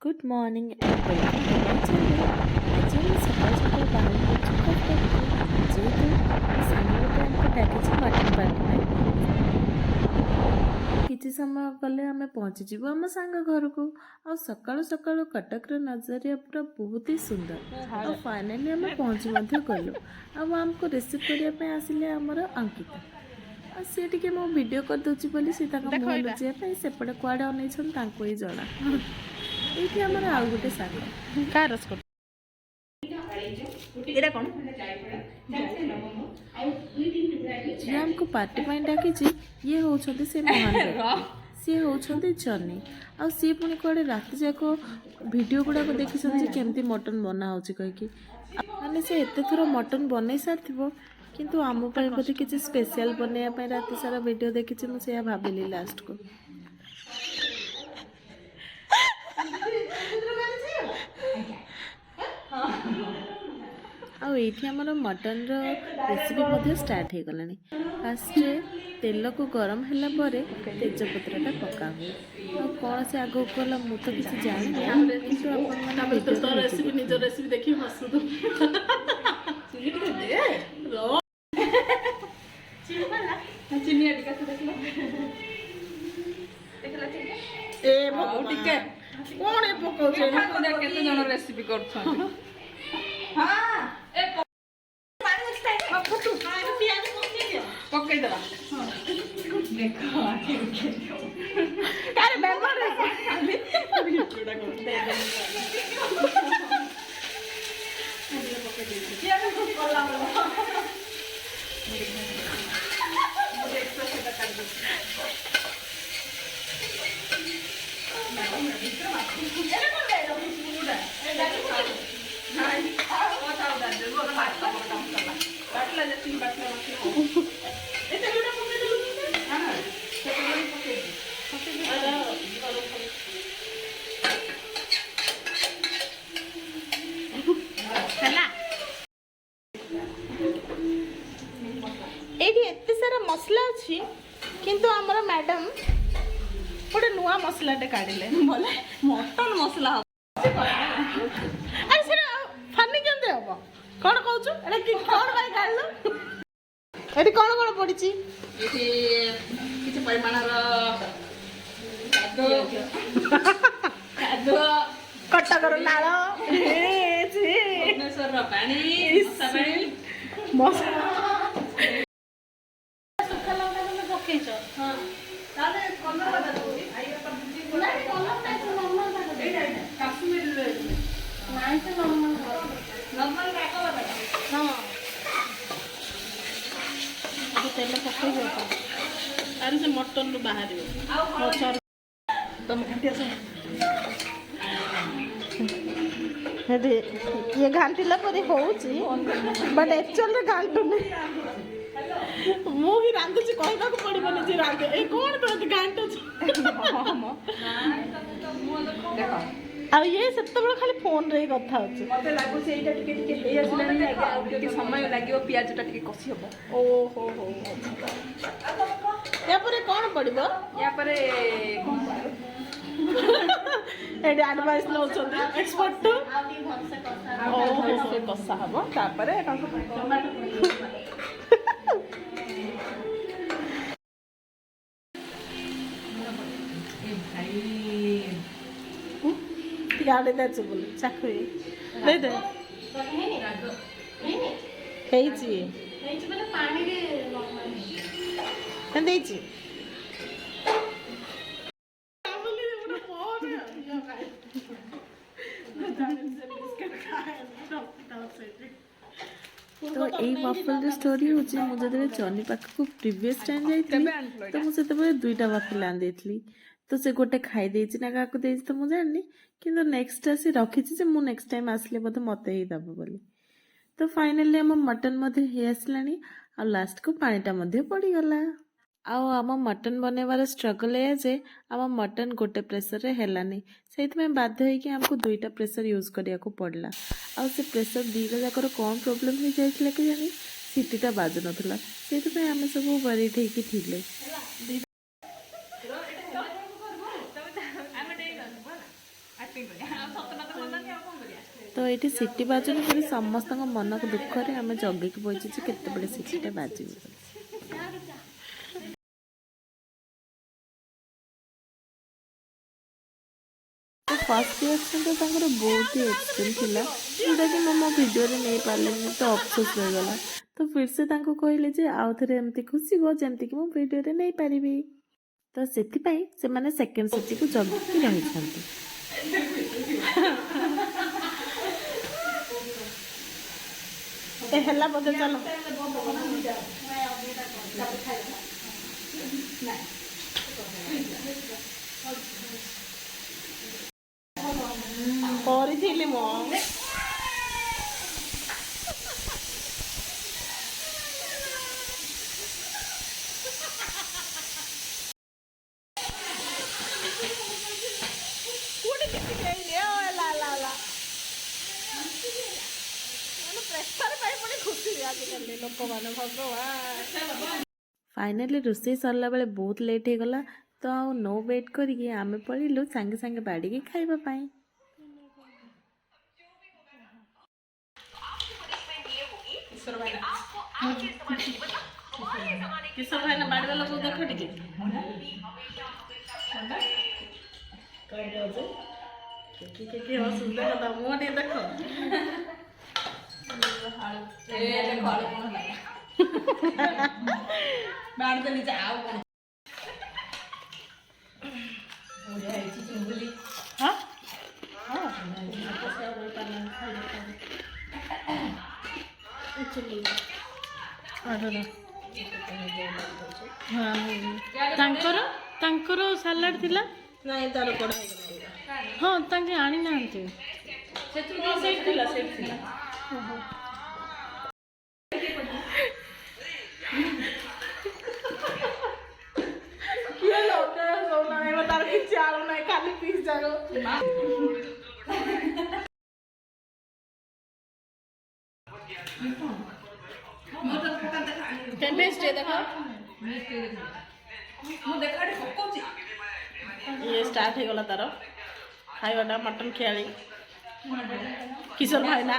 Good morning and welcome to my channel. ଆଜି ଆମେ ସକାଳୁ ସକାଳୁ ବାହାରି ପଡ଼ୁଛୁ କଟକକୁ ଯେହେତୁ ମୋ ସାଙ୍ଗ ଗୋଟେ ଆମକୁ ଡାକିଛି ମଟନ୍ ପାର୍ଟି ପାଇଁ। କିଛି ସମୟ ଗଲେ ଆମେ ପହଞ୍ଚିଯିବୁ ଆମ ସାଙ୍ଗ ଘରକୁ। ଆଉ ସକାଳୁ ସକାଳୁ କଟକର ନଜରିଆ ପୁରା ବହୁତ ହି ସୁନ୍ଦର। ଆଉ ଫାଇନାଲି ଆମେ ପହଞ୍ଚି ମଧ୍ୟ ଗଲୁ। ଆଉ ଆମକୁ ରିସିଭ୍ କରିବା ପାଇଁ ଆସିଲେ ଆମର ଅଙ୍କିତା। ଆଉ ସିଏ ଟିକେ ମୋ ଭିଡ଼ିଓ କରିଦେଉଛି ବୋଲି ସେ ତାଙ୍କ ମୁହଁ ଲୁଚିବା ପାଇଁ ସେପଟେ କୁଆଡ଼େ ଅନେଇଛନ୍ତି ତାଙ୍କୁ ହିଁ ଜଣା। ଏଇଠି ଆମର ଆଉ ଗୋଟେ ସାଙ୍ଗ ଯିଏ ଆମକୁ ପାର୍ଟି ପାଇଁ ଡାକିଛି ଇଏ ହେଉଛନ୍ତି ସେ ମହାନ ବ୍ୟକ୍ତି, ସିଏ ହେଉଛନ୍ତି ଜନି। ଆଉ ସିଏ ପୁଣି କୁଆଡ଼େ ରାତି ଯାକ ଭିଡ଼ିଓ ଗୁଡ଼ାକ ଦେଖିଛନ୍ତି ଯେ କେମିତି ମଟନ୍ ବନା ହେଉଛି କହିକି। ମାନେ ସେ ଏତେ ଥର ମଟନ୍ ବନେଇ ସାରିଥିବ କିନ୍ତୁ ଆମ ପାଇଁ ବୋଧେ କିଛି ସ୍ପେଶିଆଲ ବନେଇବା ପାଇଁ ରାତି ସାରା ଭିଡ଼ିଓ ଦେଖିଛି, ମୁଁ ସେଇଆ ଭାବିଲି ଲାଷ୍ଟକୁ। ଆଉ ଏଇଠି ଆମର ମଟନ୍ର ରେସିପି ମଧ୍ୟ ଷ୍ଟାର୍ଟ ହେଇଗଲାଣି। ଫାର୍ଷ୍ଟରେ ତେଲକୁ ଗରମ ହେଲା ପରେ ତେଜପତ୍ରଟା ପକା ହୁଏ। ଆଉ କ'ଣ ସେ ଆଗକୁ ଗଲା ମୁଁ ତ କିଛି ଜାଣିନି, କିନ୍ତୁ ଆପଣମାନେ ନିଜ ରେସିପି ଦେଖି ହସୁଛୁ। କେତେ ଜଣ ରେସିପି କରୁଛନ୍ତି? ପକେଇଦବା ଏଇଠି ଏତେ ସାରା ମସଲା ଅଛି କିନ୍ତୁ ଆମର ମ୍ୟାଡାମ ଗୋଟେ ନୂଆ ମସଲାଟେ କାଢିଲେ ବୋଲେ ମଟନ ମସଲା ଆରେ ସେଟା ଫାନି କେମିତି ହବ? କଣ କହୁଛୁ? ଏଟା କି କଣ ପାଇଁ କାଢିଲୁ? ଏଠି କଣ କଣ ପଡିଛି? ଏଠି କିଛି ପରିମାଣର କଟକର ନାଳ, ଭୁବନେଶ୍ୱରର ପାଣି, ମସଲା ତେଲ ପକେଇ ଆରେ ସେ ମଟନରୁ ବାହାରିବ। ଇଏ ଘାଣ୍ଟିଲା ପରେ ହଉଛି ବଟ୍ ଆକ୍ଚୁଆଲିରେ ଘାଣ୍ଟୁନି। ମୁଁ ହିଁ ରାନ୍ଧୁଛି, କହିବାକୁ ପଡିବନି ଯେ ରାନ୍ଧେ। ଏଇ କ'ଣ ତ ଘାଣ୍ଟୁଛି? ଆଉ ଇଏ ସେତେବେଳେ ଖାଲି ଫୋନରେ ହିଁ କଥା ହଉଛି। ମତେ ଲାଗୁଛି ଏଇଟା ଟିକେ ଟିକେ ହେଇ ଆସିଲାଣି, ଆଉ ଟିକେ ସମୟ ଲାଗିବ, ପିଆଜଟା ଟିକେ କଷି ହବ। ଓହୋ ହୋ। ୟାପରେ କ'ଣ ପଡିବ? ୟାପରେ ଏଠି ଆଡଭାଇସ୍ ନେଉଛନ୍ତି ଏକ୍ସପର୍ଟ ଟୁ। ସେ କଷା ହବ, ତାପରେ ଗାଡ଼ି ଦେଛୁ ବୋଲି ଚାକୁରି ଦେଇଦେ। ହେଇଛି ଦେଇଛି। ତ ଏଇ ୱାଫଲର ଷ୍ଟୋରି ହେଉଛି, ମୁଁ ଯେତେବେଳେ ଜନି ପାଖକୁ ପ୍ରିଭିୟସ୍ ଟାଇମ୍ ଯାଇଥିଲି ତ ମୁଁ ସେତେବେଳେ 2ଟା ୱାଫଲ ଆଣିଦେଇଥିଲି। ତ ସେ ଗୋଟେ ଖାଇ ଦେଇଛି ନା କାହାକୁ ଦେଇଛି ତ ମୁଁ ଜାଣିନି, କିନ୍ତୁ ନେକ୍ସଟ ଆସି ରଖିଛି ଯେ ମୁଁ ନେକ୍ସଟ ଟାଇମ୍ ଆସିଲେ ବୋଧେ ମୋତେ ହିଁ ଦେବ ବୋଲି। ତ ଫାଇନାଲି ଆମ ମଟନ୍ ମଧ୍ୟ ହେଇ ଆସିଲାଣି, ଆଉ ଲାଷ୍ଟକୁ ପାଣିଟା ମଧ୍ୟ ପଡ଼ିଗଲା। ଆଉ ଆମ ମଟନ୍ ବନେଇବାର ଷ୍ଟ୍ରଗଲ୍ ଏଇଆ ଯେ ଆମ ମଟନ୍ ଗୋଟେ ପ୍ରେସରରେ ହେଲାନି, ସେଇଥିପାଇଁ ବାଧ୍ୟ ହେଇକି ଆମକୁ 2ଟା ପ୍ରେସର ୟୁଜ୍ କରିବାକୁ ପଡ଼ିଲା। ଆଉ ସେ ପ୍ରେସର 2ଟା ଯାକର କ'ଣ ପ୍ରୋବ୍ଲେମ୍ ହେଇଯାଇଥିଲା କେଜାଣି ସିଟିଟା ବାଜୁନଥିଲା, ସେଇଥିପାଇଁ ଆମେ ସବୁ ୱରିଡ୍ ହେଇକି ଥିଲେ। ତ ଏଇଠି ସିଟି ବାଜୁନି ବୋଲି ସମସ୍ତଙ୍କ ମନକୁ ଦୁଃଖରେ ଆମେ ଜଗିକି ବସିଛୁ ଯେ କେତେବେଳେ ସିଟିଟା ବାଜିବ ବୋଲି। ତ ଫାର୍ଷ୍ଟ ରିଆକ୍ସନ୍ ତ ତାଙ୍କର ବହୁତ ହି ଏକ୍ସଟ୍ରିମ୍ ଥିଲା, ଯେଉଁଟାକି ମୁଁ ମୋ ଭିଡ଼ିଓରେ ନେଇପାରିଲିନି, ତ ଅଫସୋସ ରହିଗଲା। ତ ଫିରସେ ତାଙ୍କୁ କହିଲେ ଯେ ଆଉ ଥରେ ଏମିତି ଖୁସିବ ଯେମିତିକି ମୁଁ ଭିଡ଼ିଓରେ ନେଇପାରିବି। ତ ସେଥିପାଇଁ ସେମାନେ ସେକେଣ୍ଡ ସିଟିକୁ ଜଗିକି ରହିଛନ୍ତି। ହେଲା ବୋଧେ ଚାଲ କରିଥିଲି ମୁଁ ଲୋକମାନେ ଭଗବାନ। ଫାଇନାଲି ରୋଷେଇ ସରିଲା ବେଳେ ବହୁତ ଲେଟ୍ ହେଇଗଲା, ତ ଆଉ ନୋ ୱେଟ୍ କରିକି ଆମେ ପଳେଇଲୁ ସାଙ୍ଗେ ସାଙ୍ଗେ ବାଡ଼ିକି ଖାଇବା ପାଇଁ। କିଶୋର ଭାଇନା ବାଡ଼ିବା ଲୋକ ଦେଖ ଟିକେ ସୁନ୍ଦର କଥା ମୁହଁ ଟିକେ ଦେଖ ବାଡ଼ିଦେଲି ଯା ଆଉ କଣ ବଢ଼ିଆ ହେଇଛି ଚୁଙ୍ଗୁଲି। ହଁ ତାଙ୍କର ସାଲାଡ ଥିଲା। ନାଇଁ ତାର କଡ଼ା ହେଇଗଲା ହଁ ତାଙ୍କେ ଆଣିନାହାନ୍ତି। ସେଇଠି ଥିଲା ସେଇଠି ଥିଲା କିଏ ଲଙ୍କା ଶୋଉନାହିଁ ତାର କିଛି ଆଳୁ ନାହିଁ ଖାଲି ପିସ୍ ଯାକ କେମିତି ଦେଖ ମୁଁ ଦେଖା ପକଉଛି ଇଏ ଷ୍ଟାର୍ଟ ହେଇଗଲା ତାର ଖାଇବାଟା ମଟନ ଖିଆଳି କିଶୋର ଭାଇନା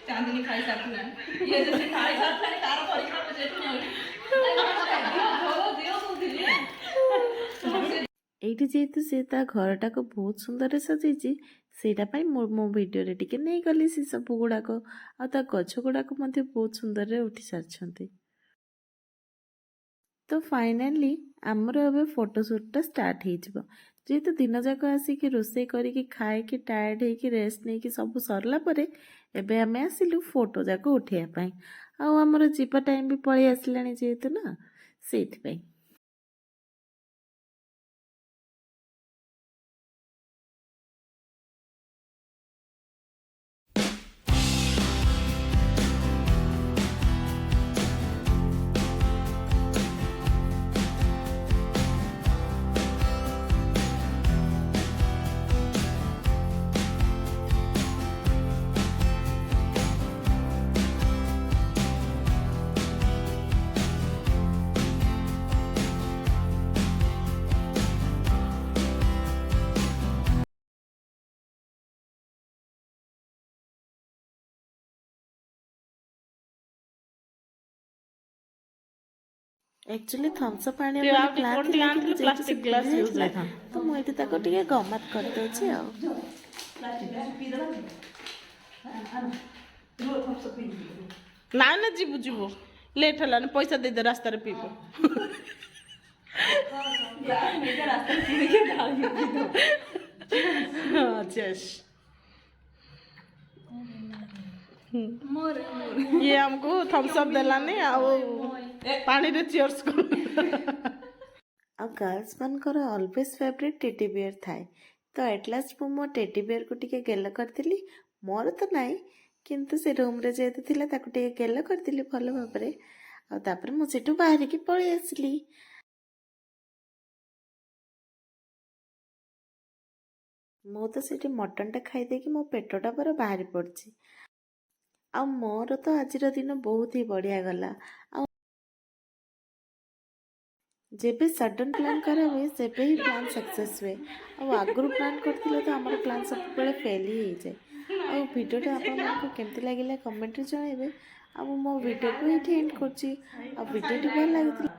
ଚାନ୍ଦିନୀ ଖାଇସାରିଲାଣି ଇଏ ଯଦି ଖାଇସାରିଲାଣି ତାର ପରିମାଣ ଏଇଠି ଯେହେତୁ ସେ ତା ଘରଟାକୁ ବହୁତ ସୁନ୍ଦରରେ ସଜେଇଛି, ସେଇଟା ପାଇଁ ମୁଁ ମୋ ଭିଡ଼ିଓରେ ଟିକେ ନେଇଗଲି ସେ ସବୁ ଗୁଡ଼ାକ। ଆଉ ତା ଗଛ ଗୁଡ଼ାକ ମଧ୍ୟ ବହୁତ ସୁନ୍ଦରରେ ଉଠି ସାରିଛନ୍ତି। ତ ଫାଇନାଲି ଆମର ଏବେ ଫଟୋ ସୁଟ୍ଟା ଷ୍ଟାର୍ଟ ହେଇଯିବ। ଯେହେତୁ ଦିନ ଯାକ ଆସିକି ରୋଷେଇ କରିକି ଖାଇକି ଟାୟାର୍ଡ ହେଇକି ରେଷ୍ଟ ନେଇକି ସବୁ ସରିଲା ପରେ ଏବେ ଆମେ ଆସିଲୁ ଫଟୋ ଯାକ ଉଠେଇବା ପାଇଁ। ଆଉ ଆମର ଯିବା ଟାଇମ୍ ବି ପଳେଇ ଆସିଲାଣି ଯେହେତୁ ନା, ସେଇଥିପାଇଁ। एक्चुअली थम्सअप आने ते वाली आप प्लान रिपोर्ट थी दिखाते लेकिन तो प्लास्टिक ग्लास यूज जाइए था तो मुझे ताको टिके गमत कर दोचे आओ ନା ନା ଯିବୁ ଯିବୁ ଲେଟ୍ ହେଲାନି ପଇସା ଦେଇଦେ ରାସ୍ତାରେ ପିଇବୁ ହଁ ଚେସ୍ ଇଏ ଆମକୁ ଥମ୍ସଅପ୍ ଦେଲାନି ଆଉ ପାଣିରେ ଚିୟର୍ସ କରୁ ଆଉ गर्ल्स मनकर ऑलवेज फेवरेट टेडी बियर थाए तो एटलास्ट मु मो टेडी बियर को टिके गेल करथिली मोर तो नाही किंतु से रूम रे जेते थिला ताको टिके गेल करथिली भलो भाबरे आ तापर मु सेटु बाहर की पळी आसली मु तो सेठी मटन टा खाई दे कि मो पेटटा पर बाहरी पड़ची आ मोर तो आजिर दिन बहुत ही बढ़िया गला आ ଯେବେ ସଡନ୍ ପ୍ଲାନ୍ କରା ହୁଏ ସେବେ ହିଁ ପ୍ଲାନ୍ ସକ୍ସେସ୍ ହୁଏ। ଆଉ ଆଗରୁ ପ୍ଲାନ୍ କରିଥିଲେ ତ ଆମର ପ୍ଲାନ୍ ସବୁବେଳେ ଫେଲ୍ ହିଁ ହେଇଯାଏ। ଆଉ ଭିଡ଼ିଓଟା ଆପଣମାନଙ୍କୁ କେମିତି ଲାଗିଲା କମେଣ୍ଟରେ ଜଣାଇବେ। ଆଉ ମୁଁ ମୋ ଭିଡ଼ିଓକୁ ଏଇଠି ଏଣ୍ଡ କରୁଛି। ଆଉ ଭିଡ଼ିଓଟି ଭଲ ଲାଗୁଥିଲା